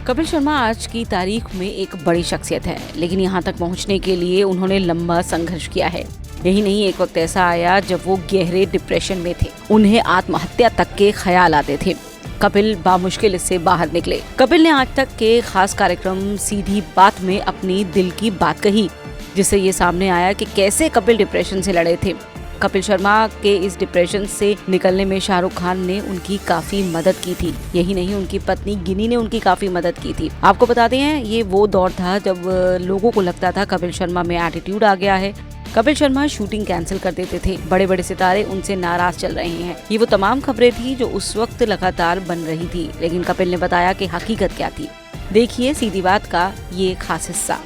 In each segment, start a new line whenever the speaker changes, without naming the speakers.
कपिल शर्मा आज की तारीख में एक बड़ी शख्सियत है, लेकिन यहाँ तक पहुँचने के लिए उन्होंने लंबा संघर्ष किया है। यही नहीं, एक वक्त ऐसा आया जब वो गहरे डिप्रेशन में थे। उन्हें आत्महत्या तक के ख्याल आते थे। कपिल बामुश्किल इससे बाहर निकले। कपिल ने आज तक के खास कार्यक्रम सीधी बात में अपनी दिल की बात कही, जिससे ये सामने आया कि कैसे कपिल डिप्रेशन से लड़े थे। कपिल शर्मा के इस डिप्रेशन से निकलने में शाहरुख खान ने उनकी काफी मदद की थी। यही नहीं, उनकी पत्नी गिनी ने उनकी काफी मदद की थी। आपको बताते हैं, ये वो दौर था जब लोगों को लगता था कपिल शर्मा में एटीट्यूड आ गया है। कपिल शर्मा शूटिंग कैंसिल कर देते थे। बड़े बड़े सितारे उनसे नाराज चल रहे हैं। ये वो तमाम खबरें थी जो उस वक्त लगातार बन रही थी, लेकिन कपिल ने बताया कि हकीकत क्या थी। देखिए सीधी बात का ये खास हिस्सा।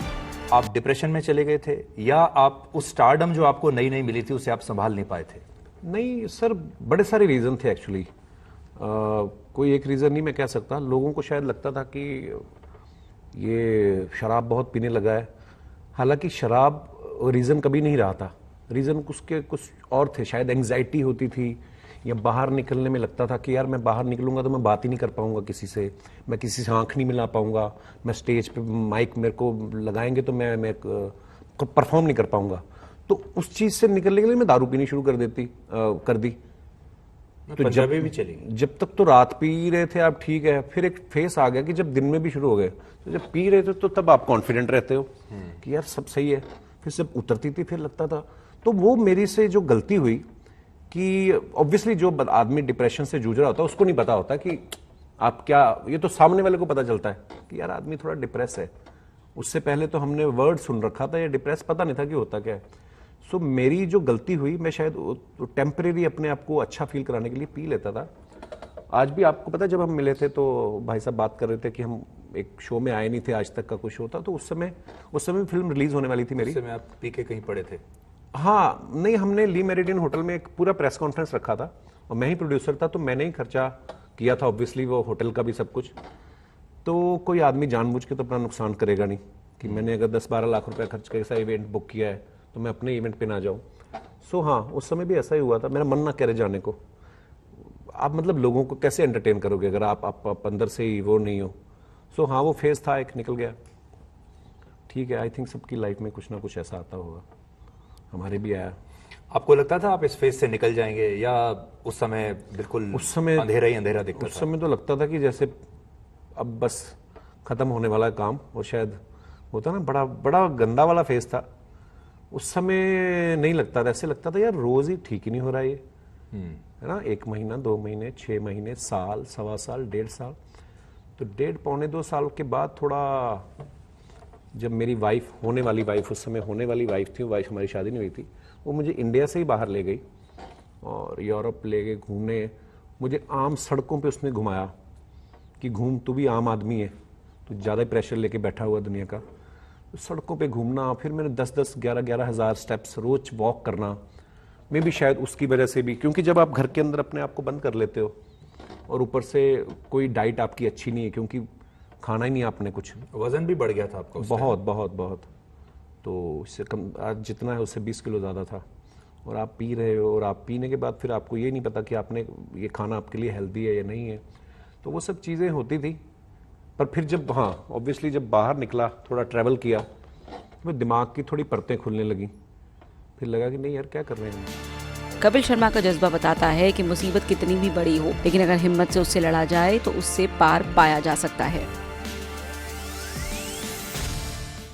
आप डिप्रेशन में चले गए थे या आप उस स्टारडम जो आपको नई नई मिली थी उसे आप संभाल नहीं पाए थे?
नहीं सर, बड़े सारे रीज़न थे एक्चुअली। कोई एक रीज़न नहीं मैं कह सकता। लोगों को शायद लगता था कि ये शराब बहुत पीने लगा है, हालांकि शराब रीज़न कभी नहीं रहा था। रीज़न उसके कुछ और थे। शायद एंग्जाइटी होती थी, या बाहर निकलने में लगता था कि यार मैं बाहर निकलूंगा तो मैं बात ही नहीं कर पाऊंगा किसी से, मैं किसी से आंख नहीं मिला पाऊंगा, मैं स्टेज पे माइक मेरे को लगाएंगे तो मैं परफॉर्म नहीं कर पाऊंगा। तो उस चीज़ से निकलने के लिए मैं दारू पीनी शुरू कर दी।
तो
जब तक तो रात पी रहे थे आप, ठीक है। फिर एक फेस आ गया कि जब दिन में भी शुरू हो गए, तो जब पी रहे थे तो तब आप कॉन्फिडेंट रहते हो कि यार सब सही है। फिर जब उतरती थी फिर लगता था। तो वो मेरी से जो गलती हुई कि ऑब्वियसली जो आदमी डिप्रेशन से जूझ रहा होता है उसको नहीं पता होता कि आप क्या, ये तो सामने वाले को पता चलता है कि यार आदमी थोड़ा डिप्रेस है। उससे पहले तो हमने वर्ड सुन रखा था, ये डिप्रेस पता नहीं था कि होता क्या है। सो मेरी जो गलती हुई, मैं शायद टेम्परेरी अपने आप को अच्छा फील कराने के लिए पी लेता था। आज भी आपको पता है, जब हम मिले थे तो भाई साहब बात कर रहे थे कि हम एक शो में आए नहीं थे, आज तक का कुछ शो था, तो उस समय फिल्म रिलीज होने वाली थी मेरी।
उस समय आप पी के कहीं पड़े थे?
हाँ, नहीं, हमने ली मेरिडियन होटल में एक पूरा प्रेस कॉन्फ्रेंस रखा था और मैं ही प्रोड्यूसर था, तो मैंने ही खर्चा किया था ऑब्वियसली, वो होटल का भी सब कुछ। तो कोई आदमी जानबूझ के तो अपना नुकसान करेगा नहीं कि मैंने अगर 10-12 लाख रुपए खर्च करके ऐसा इवेंट बुक किया है तो मैं अपने इवेंट पे ना जाऊं। सो हाँ, उस समय भी ऐसा ही हुआ था। मेरा मन ना करे जाने को। आप मतलब लोगों को कैसे एंटरटेन करोगे अगर आप अंदर से ही वो नहीं हो। सो हाँ, वो फेज था, एक निकल गया, ठीक है। आई थिंक सबकी लाइफ में कुछ ना कुछ ऐसा आता होगा, हमारे भी आया।
आपको लगता था आप इस फेज से निकल जाएंगे या उस समय बिल्कुल अंधेरा ही अंधेरा दिखता था?
उस समय तो लगता था कि जैसे अब बस खत्म होने वाला काम, और शायद होता ना, बड़ा बड़ा गंदा वाला फेज था। उस समय नहीं लगता था, ऐसे लगता था यार रोज ही ठीक ही नहीं हो रहा ये, है ना। 1 महीना, 2 महीने, 6 महीने, साल, सवा साल, 1.5 साल, तो 1.5-पौने 2 साल के बाद थोड़ा, जब मेरी वाइफ, होने वाली वाइफ, उस समय होने वाली वाइफ थी, वाइफ हमारी शादी नहीं हुई थी, वो मुझे इंडिया से ही बाहर ले गई और यूरोप ले गए घूमने। मुझे आम सड़कों पे उसने घुमाया कि घूम, तू भी आम आदमी है, तो ज़्यादा प्रेशर लेके बैठा हुआ दुनिया का। तो सड़कों पे घूमना, फिर मैंने 10-10, 11-11 हज़ार स्टेप्स रोज वॉक करना। मैं भी शायद उसकी वजह से भी, क्योंकि जब आप घर के अंदर अपने आप को बंद कर लेते हो और ऊपर से कोई डाइट आपकी अच्छी नहीं है, क्योंकि खाना ही नहीं आपने कुछ,
वजन भी बढ़ गया था आपका?
बहुत बहुत बहुत। तो इससे कम, आज जितना है उससे 20 किलो ज़्यादा था। और आप पी रहे हो, और आप पीने के बाद फिर आपको ये नहीं पता कि आपने ये खाना आपके लिए हेल्दी है या नहीं है। तो वो सब चीज़ें होती थी। पर फिर जब, हाँ ऑब्वियसली, जब बाहर निकला, थोड़ा ट्रैवल किया, तो दिमाग की थोड़ी परतें खुलने लगी। फिर लगा कि नहीं यार, क्या कर रहे हैं।
कपिल शर्मा का जज्बा बताता है कि मुसीबत कितनी भी बड़ी हो, लेकिन अगर हिम्मत से उससे लड़ा जाए तो उससे पार पाया जा सकता है।